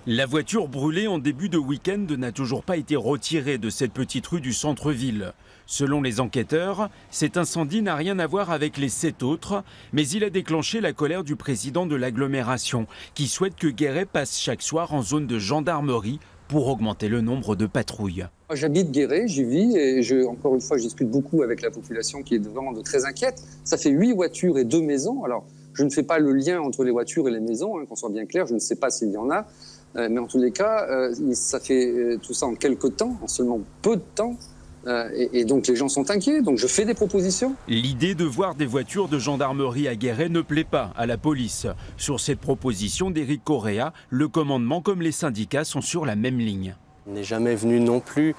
La voiture brûlée en début de week-end n'a toujours pas été retirée de cette petite rue du centre-ville. Selon les enquêteurs, cet incendie n'a rien à voir avec les 7 autres, mais il a déclenché la colère du président de l'agglomération, qui souhaite que Guéret passe chaque soir en zone de gendarmerie pour augmenter le nombre de patrouilles. J'habite Guéret, j'y vis et encore une fois, je discute beaucoup avec la population qui est vraiment très inquiète. Ça fait 8 voitures et 2 maisons. Alors, je ne fais pas le lien entre les voitures et les maisons, qu'on soit bien clair, je ne sais pas s'il y en a. Mais en tous les cas, ça fait tout ça en quelques temps, en seulement peu de temps. Et donc les gens sont inquiets, donc je fais des propositions. L'idée de voir des voitures de gendarmerie à Guéret ne plaît pas à la police. Sur cette proposition d'Éric Correa, le commandement comme les syndicats sont sur la même ligne. On n'est jamais venu non plus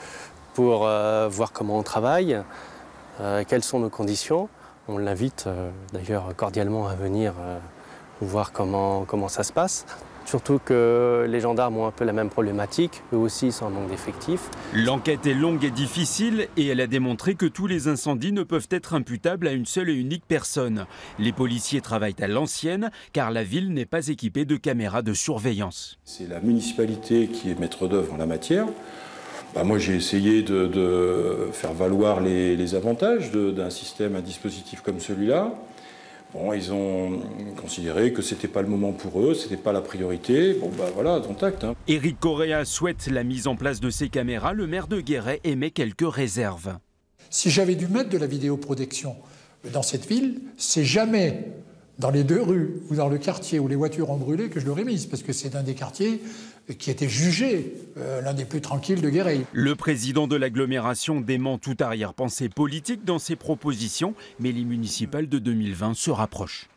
pour voir comment on travaille, quelles sont nos conditions. On l'invite d'ailleurs cordialement à venir voir comment ça se passe. Surtout que les gendarmes ont un peu la même problématique, eux aussi sont en manque d'effectifs. L'enquête est longue et difficile et elle a démontré que tous les incendies ne peuvent être imputables à une seule et unique personne. Les policiers travaillent à l'ancienne car la ville n'est pas équipée de caméras de surveillance. C'est la municipalité qui est maître d'œuvre en la matière. Moi j'ai essayé de faire valoir les avantages d'un système, un dispositif comme celui-là. Bon, ils ont considéré que ce n'était pas le moment pour eux, ce n'était pas la priorité. Voilà, dont acte. Éric Correa souhaite la mise en place de ces caméras. Le maire de Guéret émet quelques réserves. Si j'avais dû mettre de la vidéoprotection dans cette ville, c'est jamais dans les 2 rues ou dans le quartier où les voitures ont brûlé que je l'aurais mise, parce que c'est un des quartiers qui était jugé l'un des plus tranquilles de Guéret. Le président de l'agglomération dément toute arrière-pensée politique dans ses propositions, mais les municipales de 2020 se rapprochent.